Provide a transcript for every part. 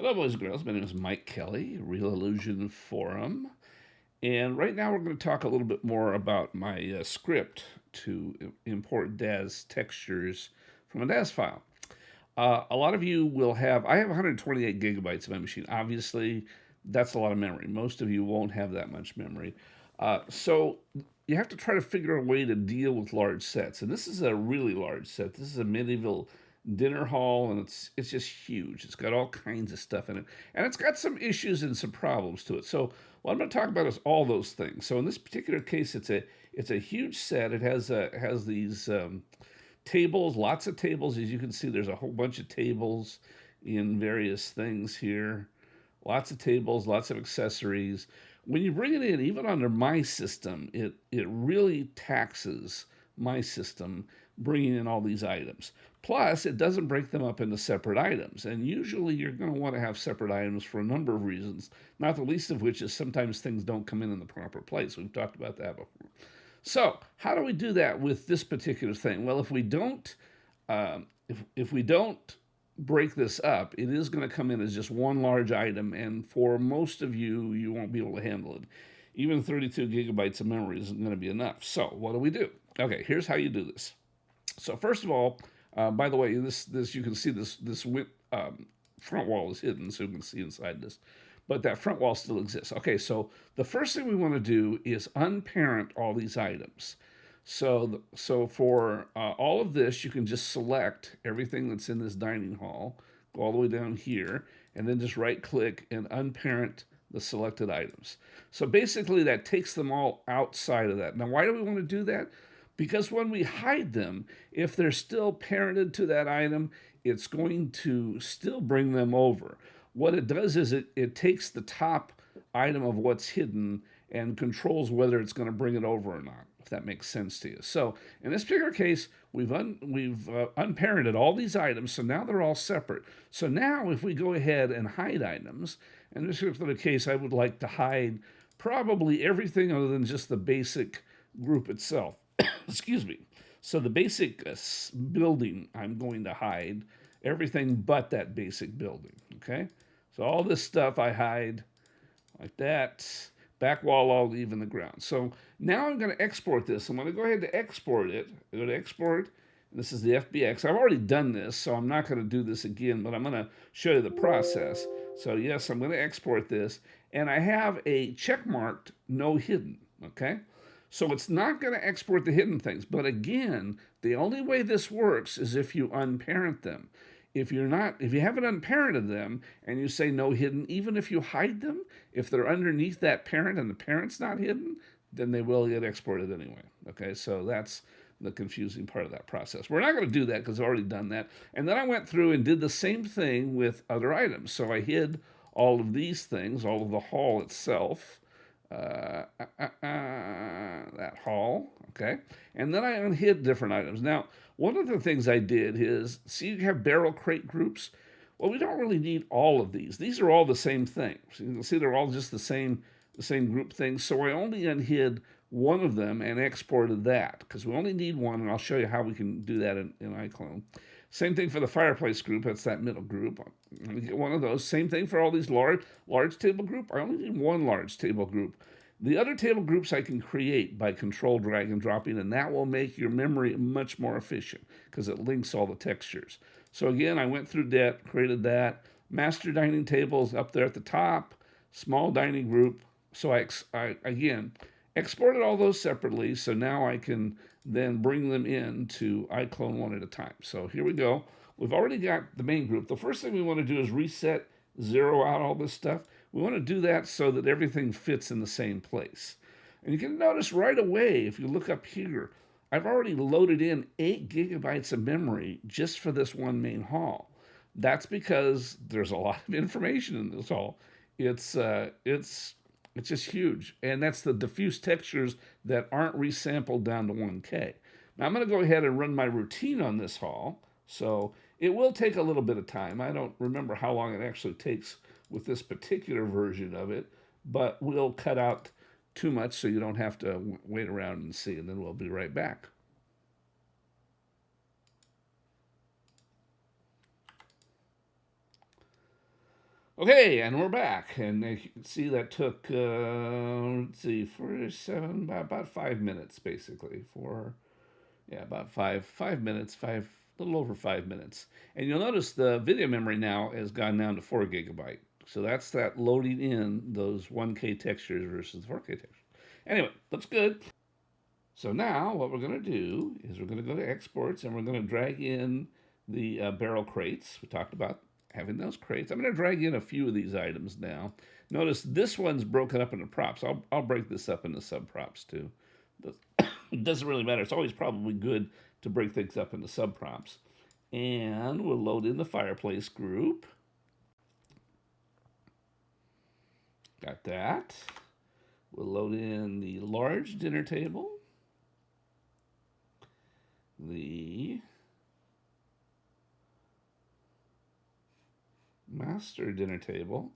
Hello, boys and girls. My name is Mike Kelly, Real Illusion Forum. And right now we're going to talk a little bit more about my script to import DAZ textures from a DAZ file. A lot of you will have, I have 128 gigabytes of my machine. Obviously, that's a lot of memory. Most of you won't have that much memory. So you have to try to figure a way to deal with large sets. And this is a really large set. This is a medieval dinner hall, and it's just huge. It's got all kinds of stuff in it, and it's got some issues and some problems to it. So what I'm going to talk about is all those things. So in this particular case, it's a huge set. It has these tables, lots of tables. As you can see, there's a whole bunch of tables in various things here. Lots of tables, lots of accessories. When you bring it in, even under my system, it really taxes my system bringing in all these items. Plus, it doesn't break them up into separate items. And usually you're going to want to have separate items for a number of reasons, not the least of which is sometimes things don't come in the proper place. We've talked about that before. So, how do we do that with this particular thing? Well, if we don't break this up, it is going to come in as just one large item, and for most of you, you won't be able to handle it. Even 32 gigabytes of memory isn't going to be enough. So, what do we do? Okay, here's how you do this. So, first of all, by the way, this you can see this front wall is hidden, so you can see inside this. But that front wall still exists. Okay, so the first thing we want to do is unparent all these items. So for all of this, you can just select everything that's in this dining hall, go all the way down here, and then just right click and unparent the selected items. So basically, that takes them all outside of that. Now, why do we want to do that? Because when we hide them, if they're still parented to that item, it's going to still bring them over. What it does is it takes the top item of what's hidden and controls whether it's going to bring it over or not, if that makes sense to you. So in this particular case, we've unparented all these items, so now they're all separate. So now if we go ahead and hide items, in this particular case, I would like to hide probably everything other than just the basic group itself. Excuse me. So the basic building, I'm going to hide everything but that basic building. Okay. So all this stuff I hide like that. Back wall I'll leave in the ground. So now I'm going to export this. I'm going to go ahead to export it. I'm going to export. This is the FBX. I've already done this, so I'm not going to do this again, but I'm going to show you the process. So yes, I'm going to export this, and I have a check marked no hidden. Okay. So it's not going to export the hidden things. But again, the only way this works is if you unparent them. If you haven't unparented them and you say no hidden, even if you hide them, if they're underneath that parent and the parent's not hidden, then they will get exported anyway. Okay, so that's the confusing part of that process. We're not going to do that because I've already done that. And then I went through and did the same thing with other items. So I hid all of these things, all of the hall itself, that hall, okay? And then I unhid different items. Now, one of the things I did is, see you have barrel crate groups? Well, we don't really need all of these. These are all the same thing. So you can see they're all just the same group things. So I only unhid one of them and exported that because we only need one, and I'll show you how we can do that in iClone. Same thing for the fireplace group. That's that middle group. Let me get one of those. Same thing for all these large table group. I only need one large table group. The other table groups I can create by control drag and dropping, and that will make your memory much more efficient because it links all the textures. So again, I went through that, created that. Master dining tables up there at the top, small dining group. So I again exported all those separately. So now I can then bring them into iClone one at a time. So here we go. We've already got the main group. The first thing we want to do is reset, zero out all this stuff. We want to do that so that everything fits in the same place. And you can notice right away, if you look up here, I've already loaded in 8 gigabytes of memory just for this one main hall. That's because there's a lot of information in this hall. It's just huge, and that's the diffuse textures that aren't resampled down to 1K. Now I'm going to go ahead and run my routine on this hall, so it will take a little bit of time. I don't remember how long it actually takes with this particular version of it, but we'll cut out too much so you don't have to wait around and see, and then we'll be right back. Okay, and we're back, and as you can see that took let's see, 47 about 5 minutes basically. About 5 minutes, a little over 5 minutes. And you'll notice the video memory now has gone down to 4 GB. So that's that loading in those 1K textures versus 4K textures. Anyway, looks good. So now what we're going to do is we're going to go to exports and we're going to drag in the barrel crates. We talked about having those crates. I'm going to drag in a few of these items now. Notice this one's broken up into props. I'll break this up into sub props too. It doesn't really matter. It's always probably good to break things up into sub props. And we'll load in the fireplace group. Got that. We'll load in the large dinner table. The master dinner table.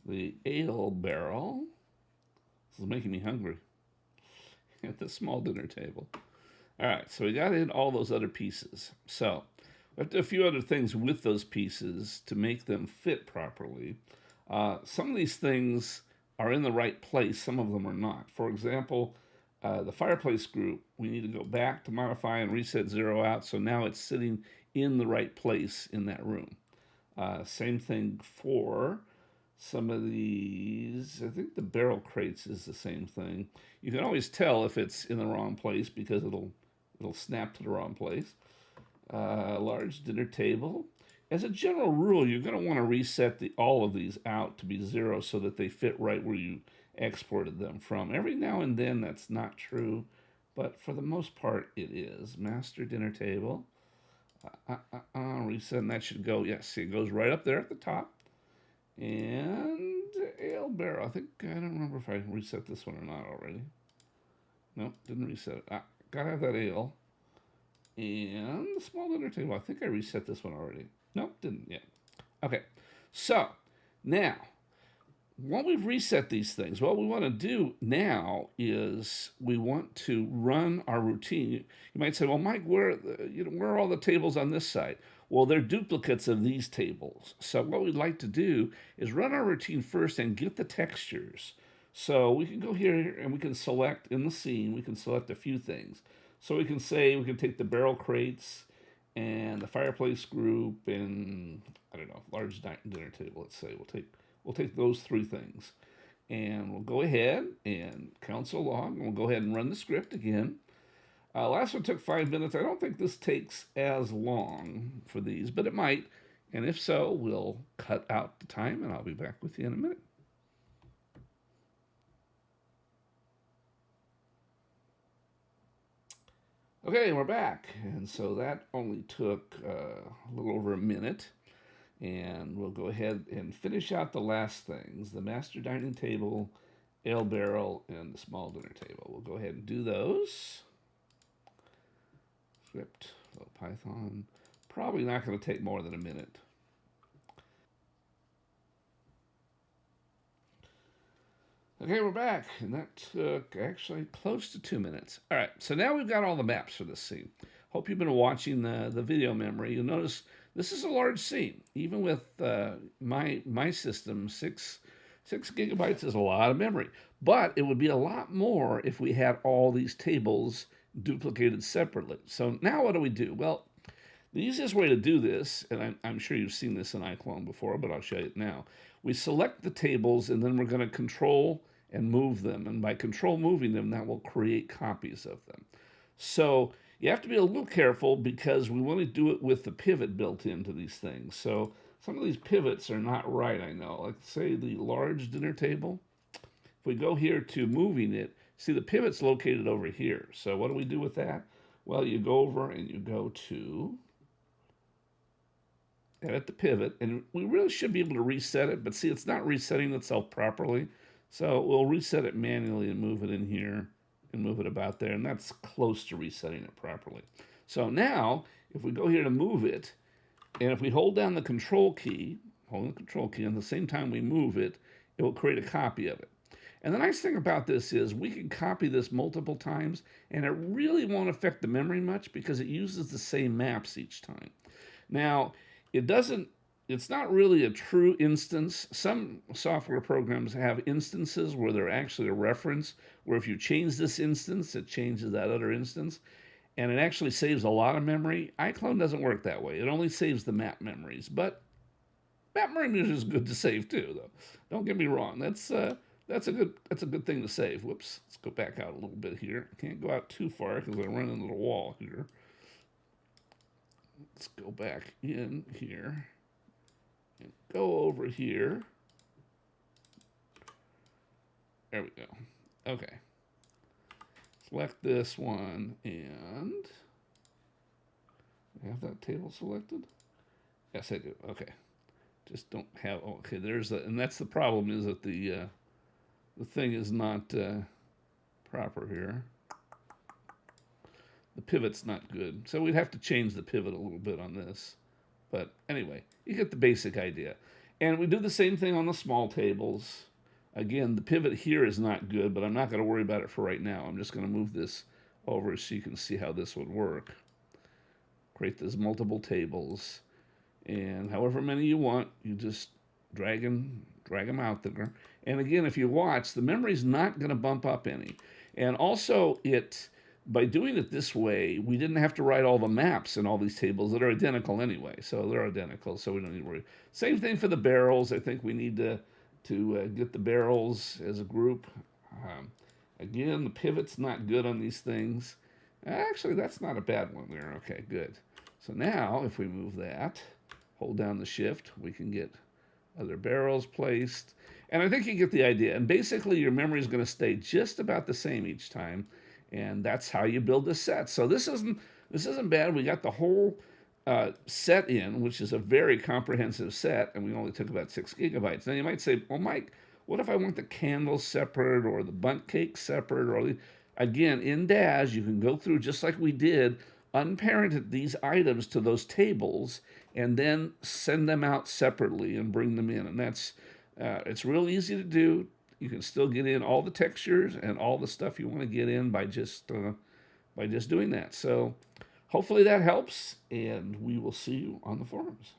The ale barrel. This is making me hungry. At the small dinner table. All right, so we got in all those other pieces. So we have to do a few other things with those pieces to make them fit properly. Some of these things are in the right place, some of them are not. For example, the fireplace group, we need to go back to modify and reset zero out, so now it's sitting in the right place in that room. Same thing for some of these. I think the barrel crates is the same thing. You can always tell if it's in the wrong place because it'll snap to the wrong place. Large dinner table. As a general rule, you're going to want to reset all of these out to be 0 so that they fit right where you exported them from. Every now and then that's not true, but for the most part it is. Master dinner table. Reset, and that should go, yes, see, it goes right up there at the top. And ale barrel. I don't remember if I reset this one or not already. Nope, didn't reset it. Gotta have that ale. And the small dinner table. I think I reset this one already. Nope, didn't yet. Okay, so now, while we've reset these things, what we want to do now is we want to run our routine. You might say, well, Mike, where are all the tables on this side? Well, they're duplicates of these tables. So what we'd like to do is run our routine first and get the textures. So we can go here and we can select in the scene, we can select a few things. So we can say, we can take the barrel crates and the fireplace group and, I don't know, large dinner table, let's say. We'll take those 3 things. And we'll go ahead and console log, and we'll go ahead and run the script again. Last one took 5 minutes. I don't think this takes as long for these, but it might. And if so, we'll cut out the time, and I'll be back with you in a minute. Okay, we're back. And so that only took a little over a minute. And we'll go ahead and finish out the last things, the master dining table, ale barrel, and the small dinner table. We'll go ahead and do those. Script, Python. Probably not going to take more than a minute. Okay, we're back, and that took actually close to 2 minutes. All right, so now we've got all the maps for this scene. Hope you've been watching the video memory. You'll notice this is a large scene. Even with my system, 6 gigabytes is a lot of memory. But it would be a lot more if we had all these tables duplicated separately. So now what do? Well, the easiest way to do this, and I'm sure you've seen this in iClone before, but I'll show you it now. We select the tables, and then we're going to control and move them. And by control moving them, that will create copies of them. So you have to be a little careful because we want to do it with the pivot built into these things. So some of these pivots are not right, I know. Like, say, the large dinner table. If we go here to moving it, see the pivot's located over here. So what do we do with that? Well, you go over and you go to edit the pivot, and we really should be able to reset it, but see, it's not resetting itself properly. So we'll reset it manually and move it in here and move it about there, and that's close to resetting it properly. So now, if we go here to move it, and if we hold down the control key, at the same time we move it, it will create a copy of it. And the nice thing about this is we can copy this multiple times and it really won't affect the memory much because it uses the same maps each time. Now, it's not really a true instance. Some software programs have instances where they're actually a reference, where if you change this instance, it changes that other instance, and it actually saves a lot of memory. iClone doesn't work that way. It only saves the map memories, but map memories is good to save too, though. Don't get me wrong. That's a good thing to save. Whoops. Let's go back out a little bit here. Can't go out too far because I run into the wall here. Let's go back in here and go over here. There we go. Okay. Select this one and I have that table selected? Yes, I do. Okay. Just don't have, okay, there's the, and that's the problem is that the thing is not proper here. The pivot's not good. So we'd have to change the pivot a little bit on this. But anyway, you get the basic idea. And we do the same thing on the small tables. Again, the pivot here is not good, but I'm not going to worry about it for right now. I'm just going to move this over so you can see how this would work. Create those multiple tables. And however many you want, you just drag them out there. And again, if you watch, the memory's not going to bump up any. And also, by doing it this way, we didn't have to write all the maps in all these tables that are identical anyway. So they're identical, so we don't need to worry. Same thing for the barrels. I think we need to get the barrels as a group. Again, the pivot's not good on these things. Actually, that's not a bad one there. Okay, good. So now, if we move that, hold down the shift, we can get other barrels placed. And I think you get the idea. And basically, your memory is going to stay just about the same each time. And that's how you build the set. So this isn't bad. We got the whole set in, which is a very comprehensive set, and we only took about 6 gigabytes. Now you might say, well, Mike, what if I want the candles separate or the bundt cake separate? Or again, in DAS, you can go through just like we did, unparented these items to those tables, and then send them out separately and bring them in. And that's it's real easy to do. You can still get in all the textures and all the stuff you want to get in by just doing that. So hopefully that helps, and we will see you on the forums.